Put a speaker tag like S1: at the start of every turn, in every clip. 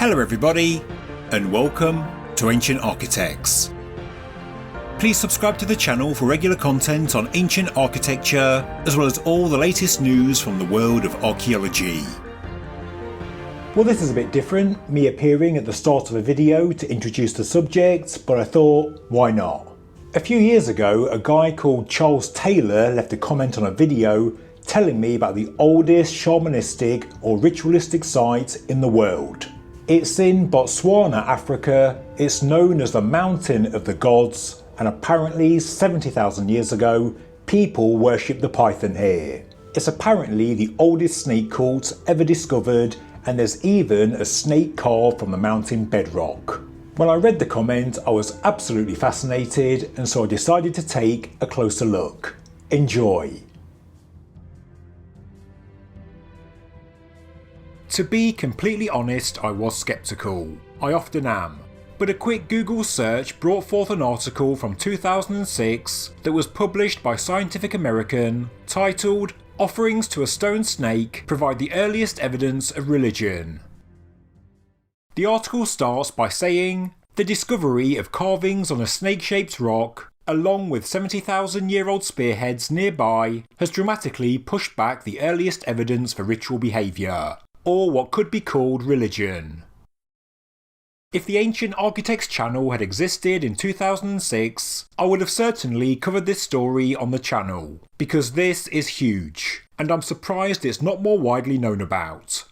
S1: Hello everybody, and welcome to Ancient Architects. Please subscribe to the channel for regular content on ancient architecture, as well as all the latest news from the world of archaeology.
S2: Well, this is a bit different, me appearing at the start of a video to introduce the subject, but I thought, why not? A few years ago, a guy called Charles Taylor left a comment on a video telling me about the oldest shamanistic or ritualistic site in the world. It's in Botswana, Africa. It's known as the Mountain of the Gods, and apparently 70,000 years ago, people worshipped the python here. It's apparently the oldest snake cult ever discovered, and there's even a snake carved from the mountain bedrock. When I read the comment, I was absolutely fascinated, and so I decided to take a closer look. Enjoy.
S1: To be completely honest, I was sceptical. I often am. But a quick Google search brought forth an article from 2006 that was published by Scientific American titled "Offerings to a Stone Snake Provide the Earliest Evidence of Religion." The article starts by saying, the discovery of carvings on a snake-shaped rock, along with 70,000-year-old spearheads nearby, has dramatically pushed back the earliest evidence for ritual behaviour, or what could be called religion. If the Ancient Architects channel had existed in 2006, I would have certainly covered this story on the channel, because this is huge, and I'm surprised it's not more widely known about.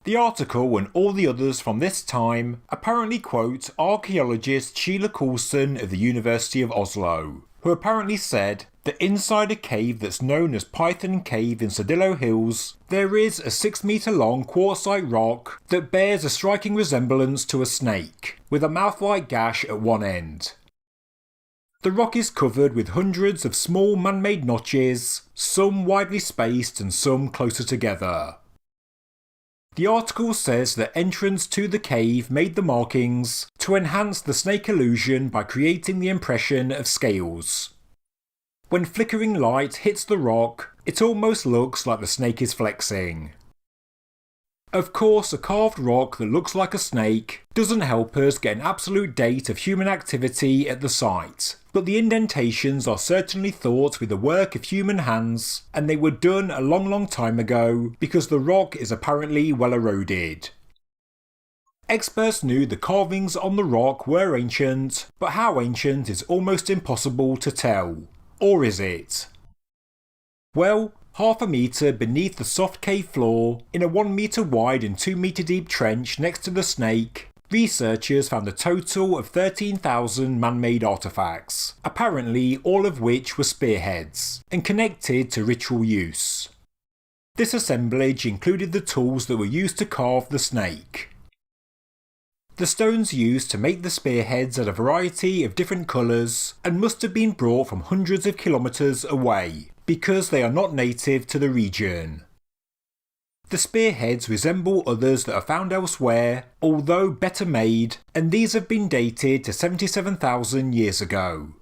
S1: The article and all the others from this time apparently quote archaeologist Sheila Coulson of the University of Oslo, who apparently said that inside a cave that's known as Python Cave in Cedillo Hills, there is a 6-metre long quartzite rock that bears a striking resemblance to a snake, with a mouth-like gash at one end. The rock is covered with hundreds of small man-made notches, some widely spaced and some closer together. The article says that entrance to the cave made the markings to enhance the snake illusion by creating the impression of scales. When flickering light hits the rock, it almost looks like the snake is flexing. Of course, a carved rock that looks like a snake doesn't help us get an absolute date of human activity at the site, but the indentations are certainly thought with the work of human hands, and they were done a long time ago because the rock is apparently well eroded. Experts knew the carvings on the rock were ancient, but how ancient is almost impossible to tell. Or is it? Well, half a metre beneath the soft cave floor, in a 1 metre wide and 2 metre deep trench next to the snake, researchers found a total of 13,000 man-made artefacts, apparently all of which were spearheads, and connected to ritual use. This assemblage included the tools that were used to carve the snake. The stones used to make the spearheads had a variety of different colours and must have been brought from hundreds of kilometres away, because they are not native to the region. The spearheads resemble others that are found elsewhere, although better made, and these have been dated to 77,000 years ago.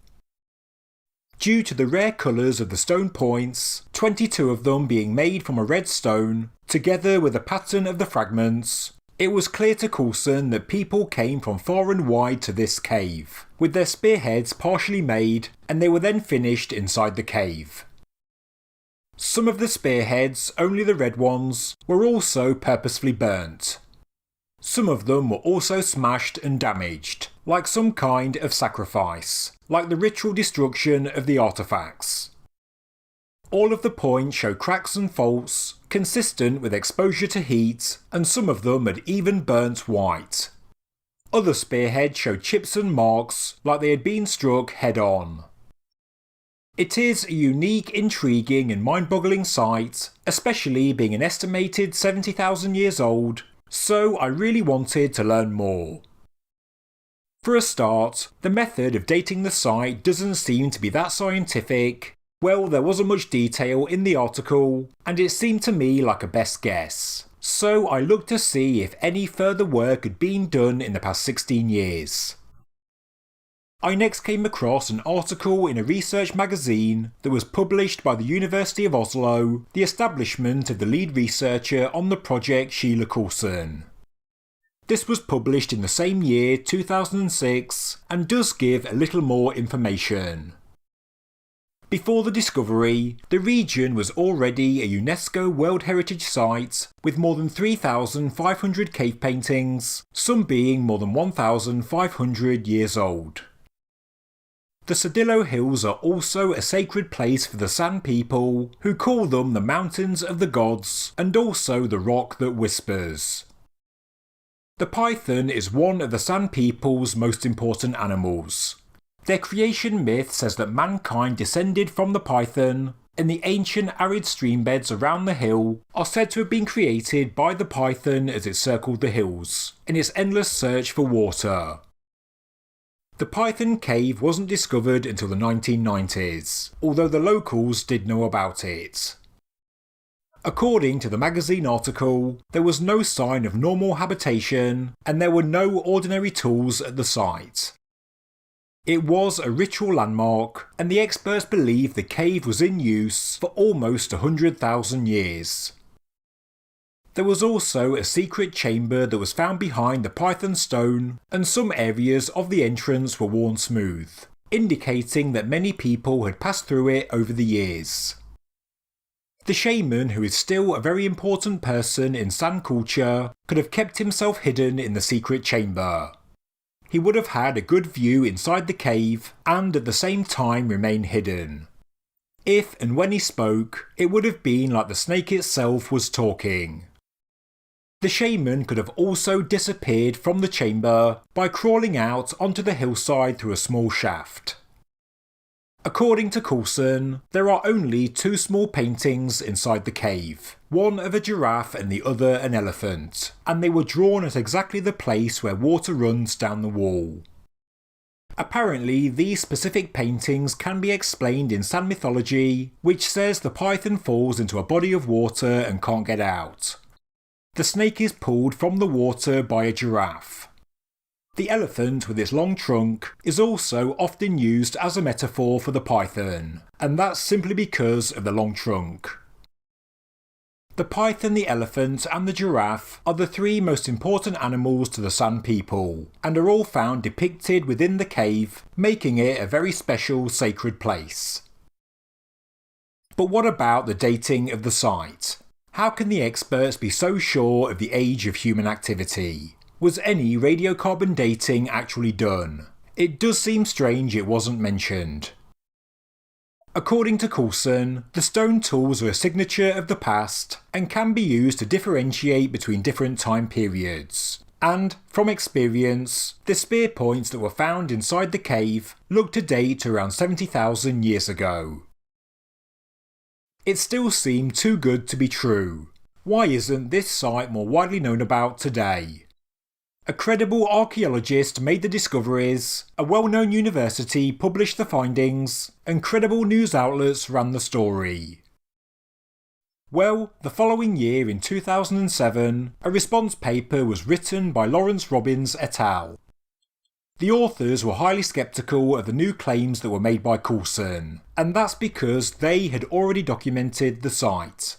S1: Due to the rare colours of the stone points, 22 of them being made from a red stone, together with the pattern of the fragments, it was clear to Coulson that people came from far and wide to this cave, with their spearheads partially made, and they were then finished inside the cave. Some of the spearheads, only the red ones, were also purposefully burnt. Some of them were also smashed and damaged, like some kind of sacrifice, like the ritual destruction of the artefacts. All of the points show cracks and faults, consistent with exposure to heat, and some of them had even burnt white. Other spearheads showed chips and marks, like they had been struck head-on. It is a unique, intriguing and mind-boggling site, especially being an estimated 70,000 years old, so I really wanted to learn more. For a start, the method of dating the site doesn't seem to be that scientific. Well, there wasn't much detail in the article, and it seemed to me like a best guess, so I looked to see if any further work had been done in the past 16 years. I next came across an article in a research magazine that was published by the University of Oslo, the establishment of the lead researcher on the project Sheila Coulson. This was published in the same year, 2006, and does give a little more information. Before the discovery, the region was already a UNESCO World Heritage Site with more than 3,500 cave paintings, some being more than 1,500 years old. The Cedillo Hills are also a sacred place for the San people, who call them the Mountains of the Gods and also the Rock that Whispers. The python is one of the San people's most important animals. Their creation myth says that mankind descended from the python, and the ancient arid streambeds around the hill are said to have been created by the python as it circled the hills, in its endless search for water. The Python Cave wasn't discovered until the 1990s, although the locals did know about it. According to the magazine article, there was no sign of normal habitation, and there were no ordinary tools at the site. It was a ritual landmark, and the experts believe the cave was in use for almost 100,000 years. There was also a secret chamber that was found behind the Python stone, and some areas of the entrance were worn smooth, indicating that many people had passed through it over the years. The shaman, who is still a very important person in San culture, could have kept himself hidden in the secret chamber. He would have had a good view inside the cave and at the same time remain hidden. If and when he spoke, it would have been like the snake itself was talking. The shaman could have also disappeared from the chamber by crawling out onto the hillside through a small shaft. According to Coulson, there are only two small paintings inside the cave, one of a giraffe and the other an elephant, and they were drawn at exactly the place where water runs down the wall. Apparently, these specific paintings can be explained in San mythology, which says the python falls into a body of water and can't get out. The snake is pulled from the water by a giraffe. The elephant with its long trunk is also often used as a metaphor for the python, and that's simply because of the long trunk. The python, the elephant and the giraffe are the three most important animals to the San people, and are all found depicted within the cave, making it a very special sacred place. But what about the dating of the site? How can the experts be so sure of the age of human activity? Was any radiocarbon dating actually done? It does seem strange it wasn't mentioned. According to Coulson, the stone tools are a signature of the past and can be used to differentiate between different time periods. And, from experience, the spear points that were found inside the cave look to date to around 70,000 years ago. It still seemed too good to be true. Why isn't this site more widely known about today? A credible archaeologist made the discoveries, a well-known university published the findings, and credible news outlets ran the story. Well, the following year in 2007, a response paper was written by Lawrence Robbins et al. The authors were highly sceptical of the new claims that were made by Coulson, and that's because they had already documented the site.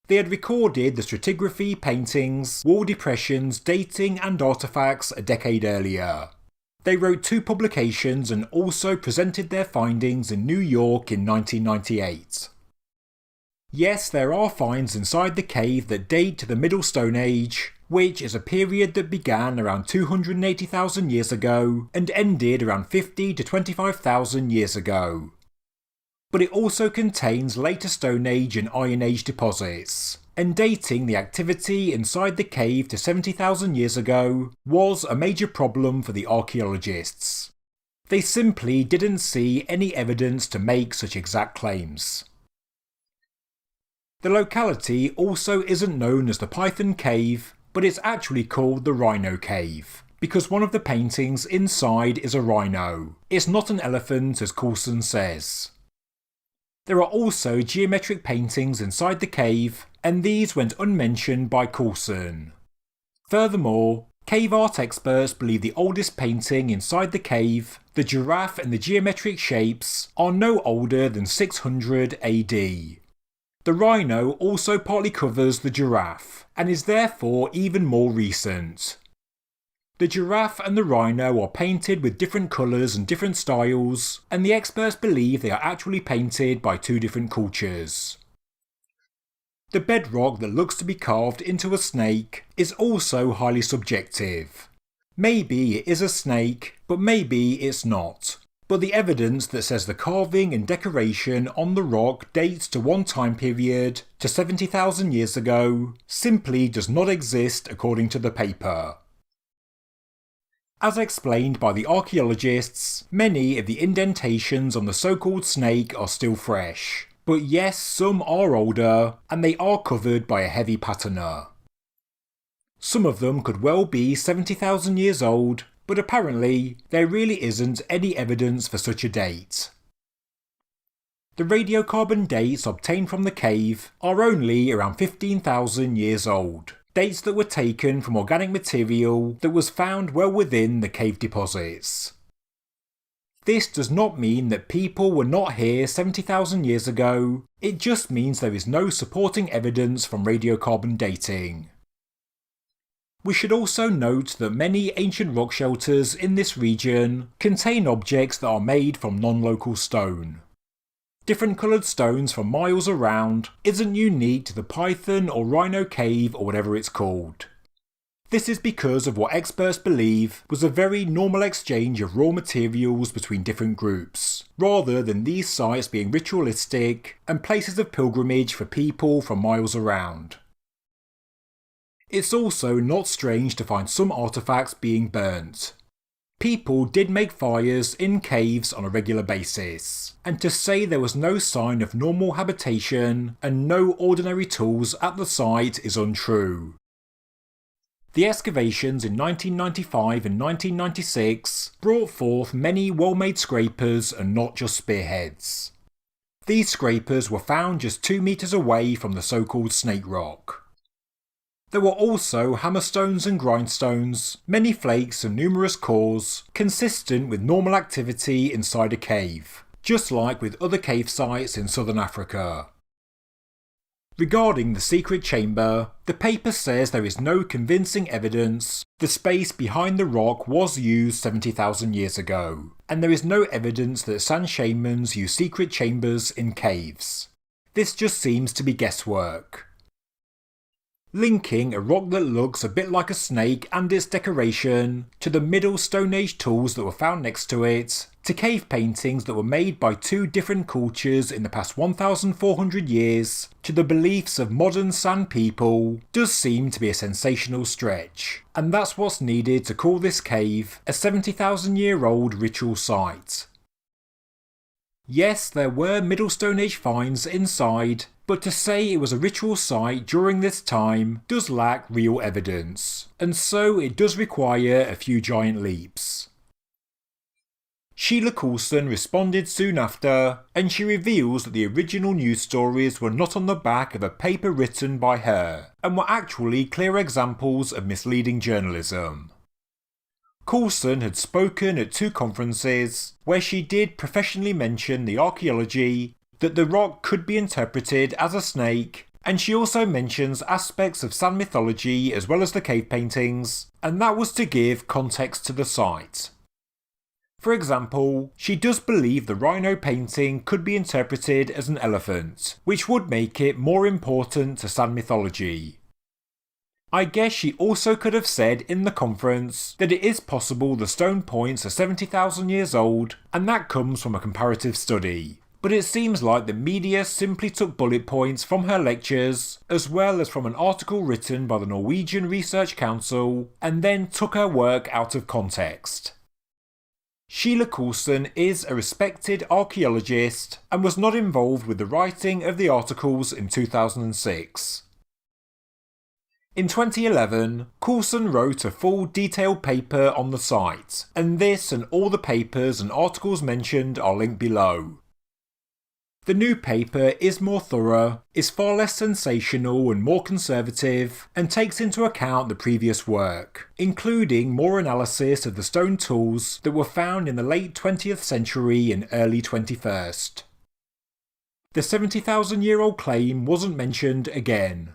S1: They had recorded the stratigraphy, paintings, wall depressions, dating and artefacts a decade earlier. They wrote 2 publications and also presented their findings in New York in 1998. Yes, there are finds inside the cave that date to the Middle Stone Age, which is a period that began around 280,000 years ago and ended around 50 to 25,000 years ago. But it also contains later Stone Age and Iron Age deposits, and dating the activity inside the cave to 70,000 years ago was a major problem for the archaeologists. They simply didn't see any evidence to make such exact claims. The locality also isn't known as the Python Cave, but it's actually called the Rhino Cave, because one of the paintings inside is a rhino. It's not an elephant as Coulson says. There are also geometric paintings inside the cave, and these went unmentioned by Coulson. Furthermore, cave art experts believe the oldest painting inside the cave, the giraffe and the geometric shapes, are no older than 600 AD. The rhino also partly covers the giraffe, and is therefore even more recent. The giraffe and the rhino are painted with different colours and different styles, and the experts believe they are actually painted by two different cultures. The bedrock that looks to be carved into a snake is also highly subjective. Maybe it is a snake, but maybe it's not. But the evidence that says the carving and decoration on the rock dates to one time period, to 70,000 years ago, simply does not exist according to the paper. As explained by the archaeologists, many of the indentations on the so-called snake are still fresh. But yes, some are older, and they are covered by a heavy patina. Some of them could well be 70,000 years old, but apparently there really isn't any evidence for such a date. The radiocarbon dates obtained from the cave are only around 15,000 years old, dates that were taken from organic material that was found well within the cave deposits. This does not mean that people were not here 70,000 years ago, it just means there is no supporting evidence from radiocarbon dating. We should also note that many ancient rock shelters in this region contain objects that are made from non-local stone. Different coloured stones from miles around isn't unique to the Python or Rhino Cave or whatever it's called. This is because of what experts believe was a very normal exchange of raw materials between different groups, rather than these sites being ritualistic and places of pilgrimage for people from miles around. It's also not strange to find some artefacts being burnt. People did make fires in caves on a regular basis, and to say there was no sign of normal habitation and no ordinary tools at the site is untrue. The excavations in 1995 and 1996 brought forth many well-made scrapers and not just spearheads. These scrapers were found just 2 meters away from the so-called snake rock. There were also hammerstones and grindstones, many flakes and numerous cores, consistent with normal activity inside a cave, just like with other cave sites in southern Africa. Regarding the secret chamber, the paper says there is no convincing evidence the space behind the rock was used 70,000 years ago, and there is no evidence that San shamans use secret chambers in caves. This just seems to be guesswork. Linking a rock that looks a bit like a snake and its decoration to the Middle Stone Age tools that were found next to it, to cave paintings that were made by two different cultures in the past 1,400 years, to the beliefs of modern San people, does seem to be a sensational stretch, and that's what's needed to call this cave a 70,000-year-old ritual site. Yes, there were Middle Stone Age finds inside, but to say it was a ritual site during this time does lack real evidence, and so it does require a few giant leaps. Sheila Coulson responded soon after, and she reveals that the original news stories were not on the back of a paper written by her, and were actually clear examples of misleading journalism. Coulson had spoken at 2 conferences, where she did professionally mention the archaeology, that the rock could be interpreted as a snake, and she also mentions aspects of San mythology as well as the cave paintings, and that was to give context to the site. For example, she does believe the rhino painting could be interpreted as an elephant, which would make it more important to San mythology. I guess she also could have said in the conference that it is possible the stone points are 70,000 years old, and that comes from a comparative study. But it seems like the media simply took bullet points from her lectures, as well as from an article written by the Norwegian Research Council, and then took her work out of context. Sheila Coulson is a respected archaeologist, and was not involved with the writing of the articles in 2006. In 2011, Coulson wrote a full detailed paper on the site, and this and all the papers and articles mentioned are linked below. The new paper is more thorough, is far less sensational and more conservative, and takes into account the previous work, including more analysis of the stone tools that were found in the late 20th century and early 21st. The 70,000-year-old claim wasn't mentioned again.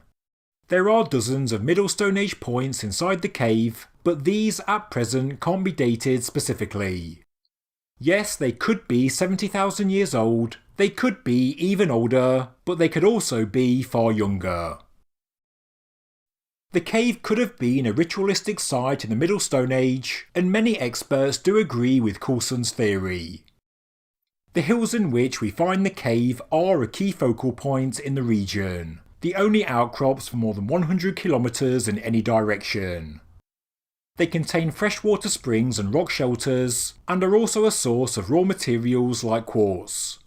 S1: There are dozens of Middle Stone Age points inside the cave, but these at present can't be dated specifically. Yes, they could be 70,000 years old, they could be even older, but they could also be far younger. The cave could have been a ritualistic site in the Middle Stone Age, and many experts do agree with Coulson's theory. The hills in which we find the cave are a key focal point in the region, the only outcrops for more than 100 kilometres in any direction. They contain freshwater springs and rock shelters, and are also a source of raw materials like quartz.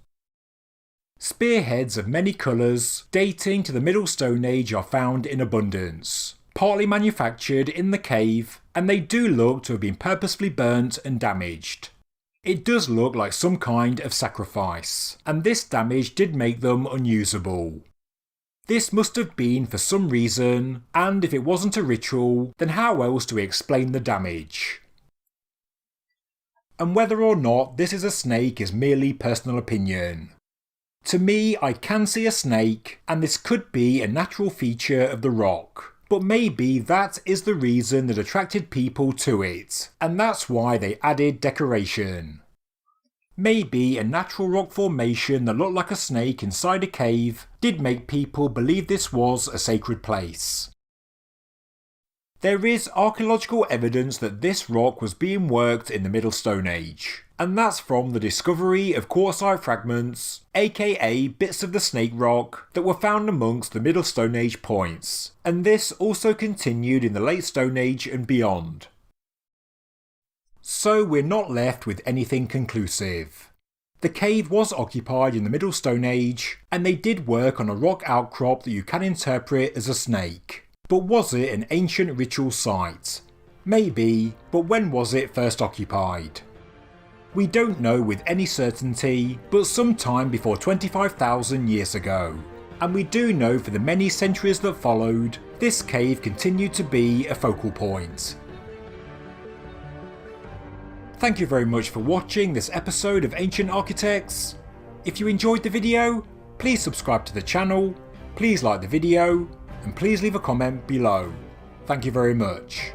S1: Spearheads of many colours, dating to the Middle Stone Age, are found in abundance, partly manufactured in the cave, and they do look to have been purposefully burnt and damaged. It does look like some kind of sacrifice, and this damage did make them unusable. This must have been for some reason, and if it wasn't a ritual, then how else do we explain the damage? And whether or not this is a snake is merely personal opinion. To me, I can see a snake, and this could be a natural feature of the rock, but maybe that is the reason that attracted people to it, and that's why they added decoration. Maybe a natural rock formation that looked like a snake inside a cave did make people believe this was a sacred place. There is archaeological evidence that this rock was being worked in the Middle Stone Age, and that's from the discovery of quartzite fragments, aka bits of the snake rock, that were found amongst the Middle Stone Age points, and this also continued in the Late Stone Age and beyond. So we're not left with anything conclusive. The cave was occupied in the Middle Stone Age, and they did work on a rock outcrop that you can interpret as a snake. But was it an ancient ritual site? Maybe, but when was it first occupied? We don't know with any certainty, but sometime before 25,000 years ago. And we do know for the many centuries that followed, this cave continued to be a focal point. Thank you very much for watching this episode of Ancient Architects. If you enjoyed the video, please subscribe to the channel, please like the video, and please leave a comment below. Thank you very much.